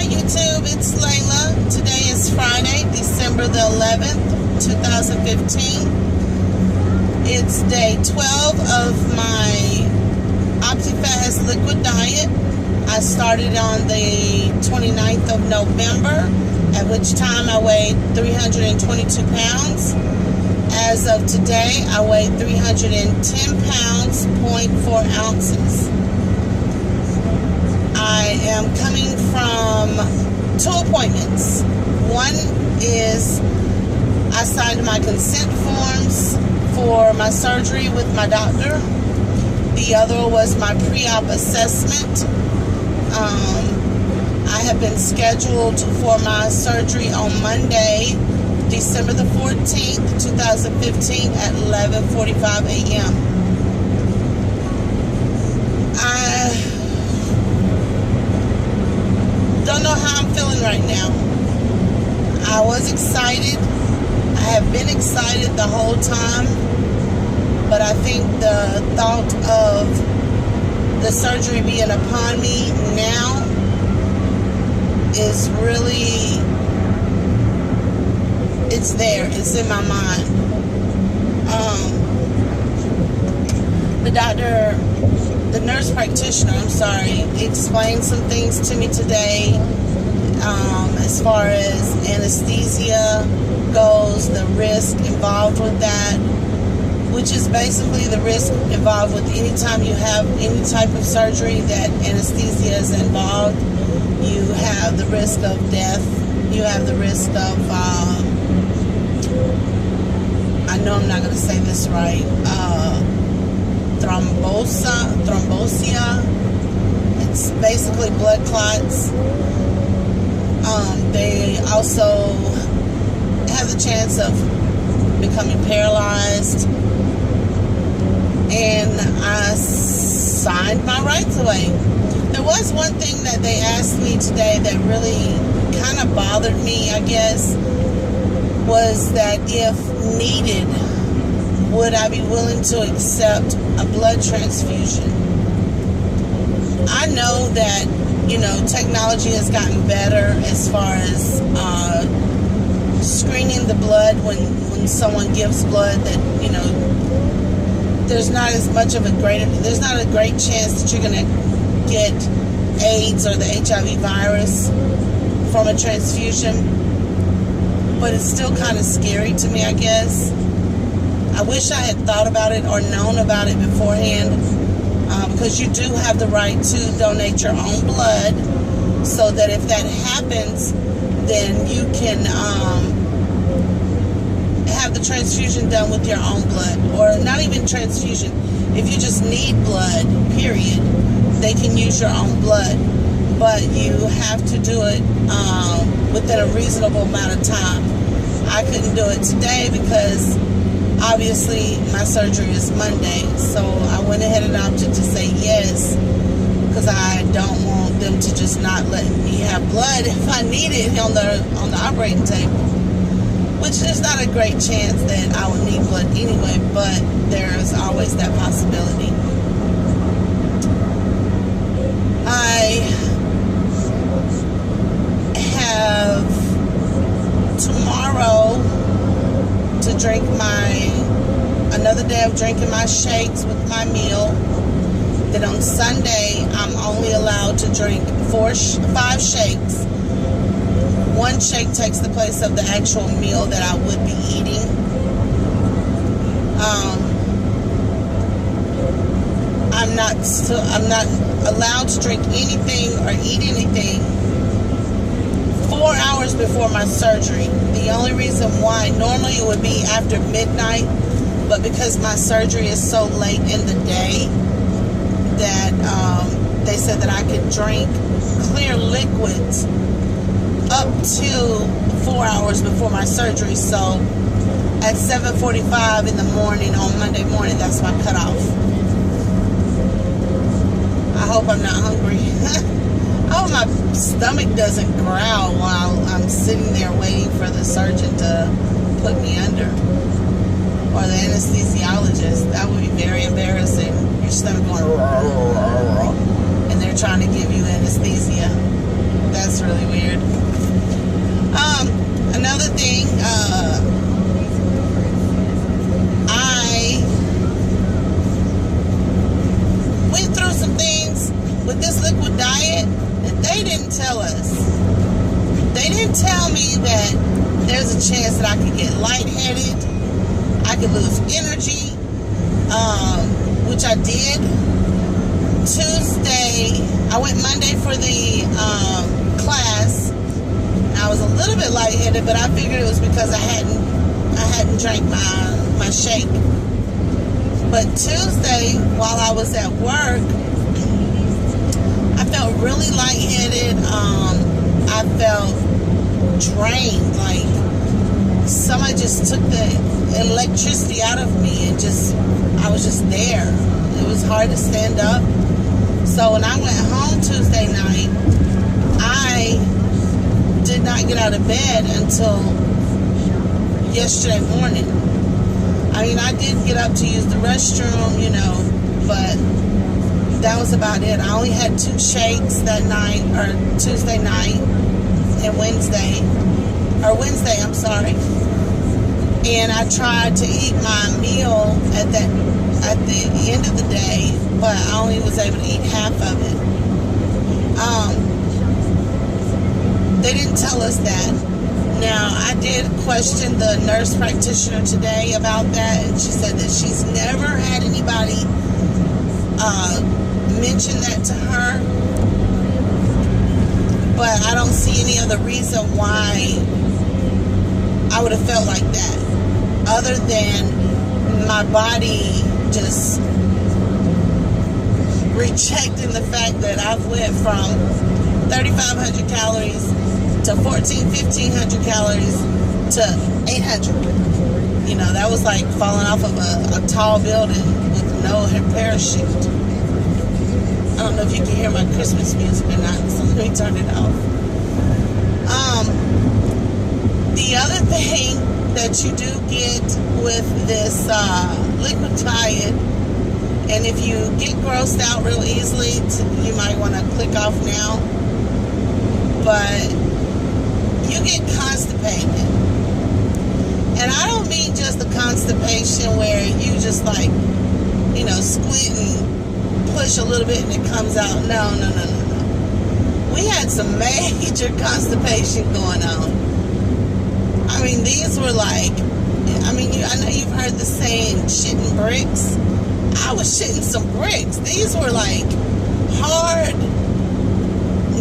YouTube, it's Layla. Today is Friday, December the 11th, 2015. It's day 12 of my OptiFast liquid diet. I started on the 29th of November, at which time I weighed 322 pounds. As of today, I weigh 310 pounds, 0.4 ounces. I am coming from 2 appointments. One is I signed my consent forms for my surgery with my doctor. The other was my pre-op assessment. I have been scheduled for my surgery on Monday, December the 14th, 2015 at 11:45 a.m. I don't know how I'm feeling right now. I was excited. I have been excited the whole time, but I think the thought of the surgery being upon me now is really, it's there. It's in my mind. The nurse practitioner, explained some things to me today as far as anesthesia goes, the risk involved with that, which is basically the risk involved with any time you have any type of surgery that anesthesia is involved. You have the risk of death. You have the risk of, I know I'm not going to say this right, thrombosia. It's basically blood clots. They also have the chance of becoming paralyzed. And I signed my rights away. There was one thing that they asked me today that really kind of bothered me, I guess, was that if needed, would I be willing to accept a blood transfusion? I know that, technology has gotten better as far as screening the blood when someone gives blood, that, there's not a great chance that you're going to get AIDS or the HIV virus from a transfusion. But it's still kind of scary to me, I guess. I wish I had thought about it or known about it beforehand, because you do have the right to donate your own blood, so that if that happens, then you can have the transfusion done with your own blood. Or not even transfusion. If you just need blood, period, they can use your own blood. But you have to do it within a reasonable amount of time. I couldn't do it today because obviously my surgery is Monday, so I went ahead and opted to say yes, because I don't want them to just not let me have blood if I need it on the operating table, which there's not a great chance that I would need blood anyway, but there's always that possibility. I have tomorrow to drink another day of drinking my shakes with my meal. Then on Sunday, I'm only allowed to drink 5 shakes. 1 shake takes the place of the actual meal that I would be eating. I'm not allowed to drink anything or eat anything 4 hours before my surgery. The only reason why, normally it would be after midnight, but because my surgery is so late in the day, that they said that I could drink clear liquids up to 4 hours before my surgery. So at 7:45 in the morning on Monday morning, that's my cutoff. I hope I'm not hungry. I hope my stomach doesn't growl while I'm sitting there waiting for the surgeon to put me under, or the anesthesiologist. That would be very embarrassing. Your stomach going, and they're trying to give you anesthesia. That's really weird. tell us? They didn't tell me that there's a chance that I could get lightheaded, I could lose energy, which I did. Tuesday, I went Monday for the class. I was a little bit lightheaded, but I figured it was because I hadn't drank my shake. But Tuesday, while I was at work, I felt really lightheaded. I felt drained, like somebody just took the electricity out of me, and I was just there. It was hard to stand up. So when I went home Tuesday night, I did not get out of bed until yesterday morning. I mean, I did get up to use the restroom, but that was about it. I only had 2 shakes that night, or Tuesday night and Wednesday, I'm sorry. And I tried to eat my meal at the end of the day, but I only was able to eat half of it. They didn't tell us that. Now, I did question the nurse practitioner today about that, and she said that she's never had anybody mention that to her. But I don't see any other reason why I would have felt like that, other than my body just rejecting the fact that I've went from 3,500 calories to 1,500 calories to 800. That was like falling off of a tall building with no parachute. I don't know if you can hear my Christmas music or not, so let me turn it off. The other thing that you do get with this liquid diet, and if you get grossed out real easily, you might want to click off now, but you get constipated. And I don't mean just the constipation where you just squint and push a little bit and it comes out. No. We had some major constipation going on. I mean, these were I know you've heard the saying, shitting bricks. I was shitting some bricks. These were hard,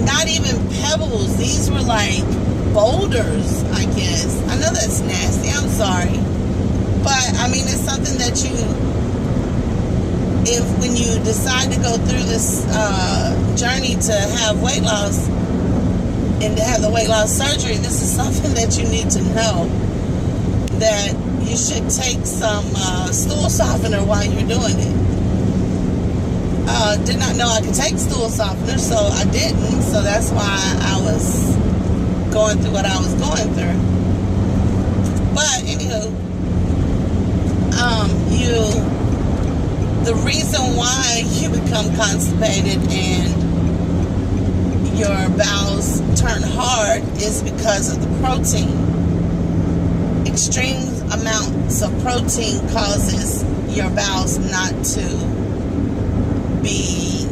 not even pebbles. These were boulders, I guess. I know that's nasty. I'm sorry. But, I mean, it's something that when you decide to go through this journey to have weight loss and to have the weight loss surgery, this is something that you need to know, that you should take some stool softener while you're doing it. Did not know I could take stool softener, so I didn't. So that's why I was going through what I was going through. But anywho, the reason why you become constipated and your bowels turn hard is because of the protein. Extreme amounts of protein causes your bowels not to be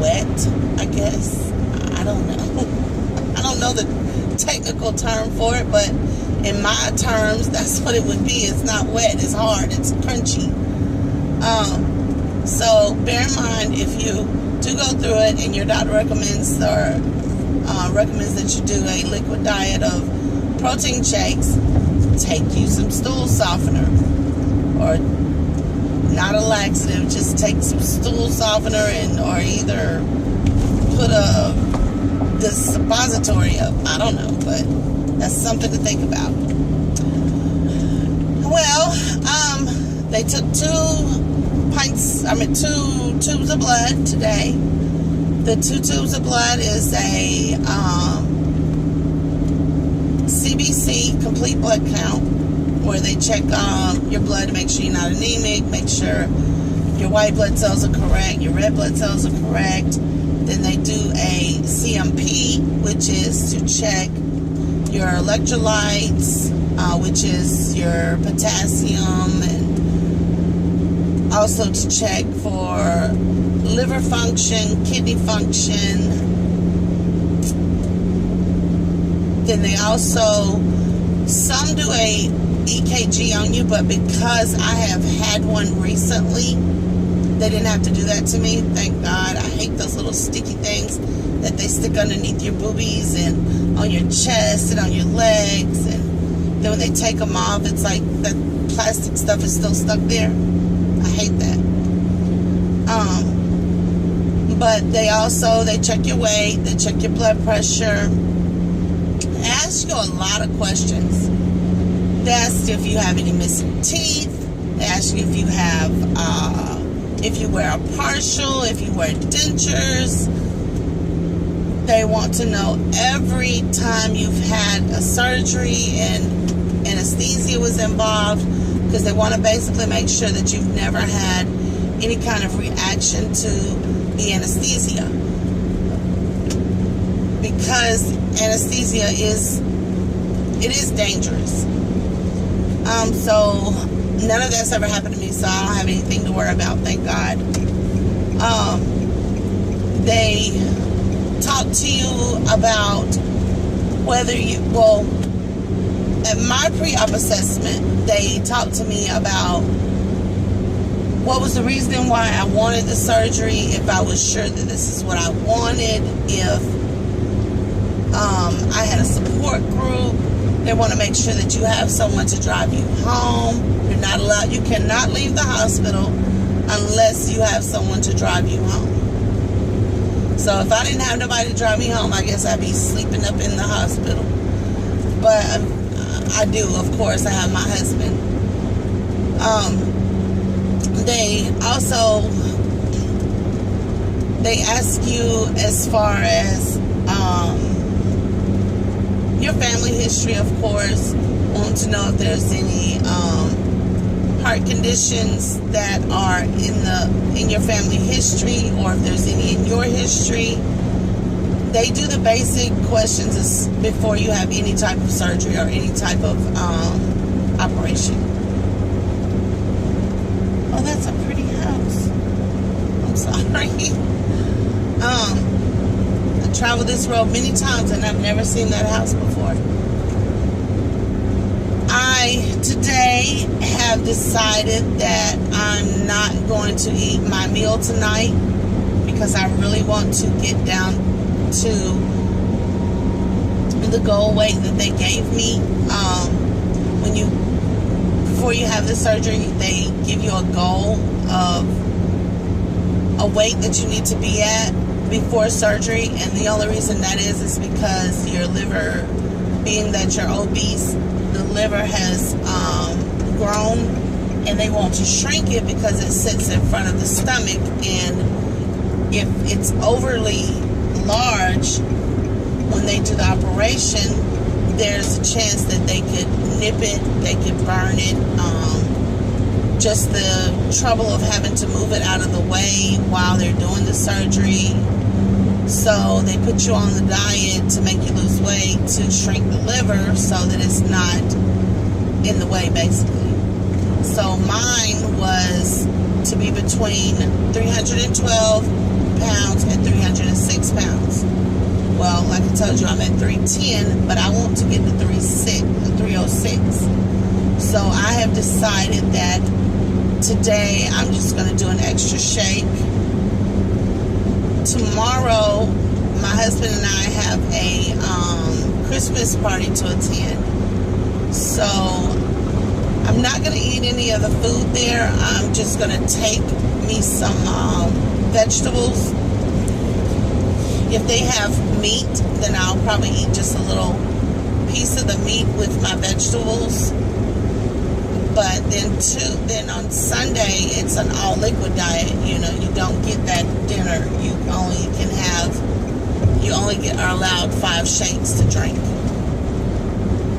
wet, I guess. I don't know. I don't know the technical term for it, but in my terms, that's what it would be. It's not wet, it's hard, it's crunchy. So bear in mind, if you do go through it and your doctor recommends that you do a liquid diet of protein shakes, take you some stool softener, or not a laxative, just take some stool softener or either put this suppository up. I don't know, but that's something to think about. Well, they took 2 tubes of blood today. The 2 tubes of blood is a CBC, complete blood count, where they check your blood to make sure you're not anemic, make sure your white blood cells are correct, your red blood cells are correct. Then they do a CMP, which is to check your electrolytes, which is your potassium, and also to check for liver function, kidney function. Then they also, some do a EKG on you, but because I have had one recently, they didn't have to do that to me. Thank God. I hate those little sticky things that they stick underneath your boobies and on your chest and on your legs. And then when they take them off, it's like the plastic stuff is still stuck there. I hate that. But they check your weight, they check your blood pressure, they ask you a lot of questions. They ask you if you have any missing teeth. They ask you if you have, if you wear a partial, if you wear dentures. They want to know every time you've had a surgery and anesthesia was involved, because they want to basically make sure that you've never had any kind of reaction to the anesthesia, because anesthesia is dangerous. So none of that's ever happened to me, so I don't have anything to worry about, thank God. They talk to you about whether you, at my pre-op assessment, they talked to me about what was the reason why I wanted the surgery, if I was sure that this is what I wanted, if I had a support group. They want to make sure that you have someone to drive you home. You cannot leave the hospital unless you have someone to drive you home. So if I didn't have nobody to drive me home, I guess I'd be sleeping up in the hospital. But I do, of course. I have my husband. They ask you as far as your family history, of course. Want to know if there's any heart conditions that are in your family history, or if there's any in your history. They do the basic questions before you have any type of surgery or any type of operation. Oh, that's a pretty house. I'm sorry. I traveled this road many times and I've never seen that house before. I today have decided that I'm not going to eat my meal tonight, because I really want to get down to the goal weight that they gave me. Before you have the surgery, they give you a goal of a weight that you need to be at before surgery, and the only reason that is because your liver, being that you're obese, the liver has grown, and they want to shrink it because it sits in front of the stomach, and if it's overly large when they do the operation, there's a chance that they could nip it, they could burn it. Just the trouble of having to move it out of the way while they're doing the surgery. So they put you on the diet to make you lose weight, to shrink the liver so that it's not in the way, basically. So mine was to be between 312 pounds and 306 pounds. Well, like I told you, I'm at 310, but I want to get to 306. So I have decided that today I'm just going to do an extra shake. Tomorrow, my husband and I have a Christmas party to attend. So I'm not going to eat any of the food there. I'm just going to take me some vegetables. If they have meat, then I'll probably eat just a little piece of the meat with my vegetables. But then on Sunday, it's an all liquid diet. You know, you don't get that dinner. You only are allowed 5 shakes to drink.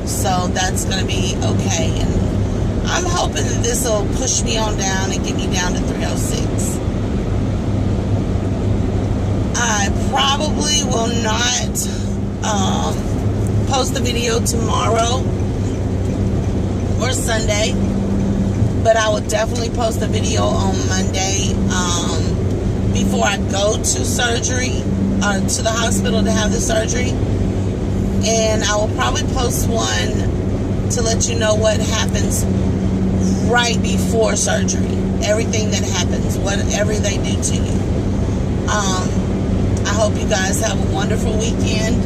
So that's going to be okay. And I'm hoping that this will push me on down and get me down to 306. I probably will not post the video tomorrow or Sunday, but I will definitely post a video on Monday before before I go to surgery or to the hospital to have the surgery. And I will probably post one to let you know what happens right before surgery. Everything that happens, whatever they do to you. I hope you guys have a wonderful weekend.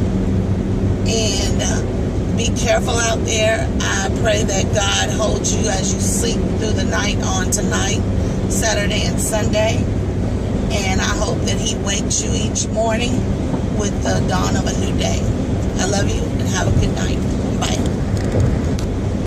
And be careful out there. I pray that God holds you as you sleep through the night on tonight, Saturday and Sunday. And I hope that He wakes you each morning with the dawn of a new day. I love you and have a good night. Bye.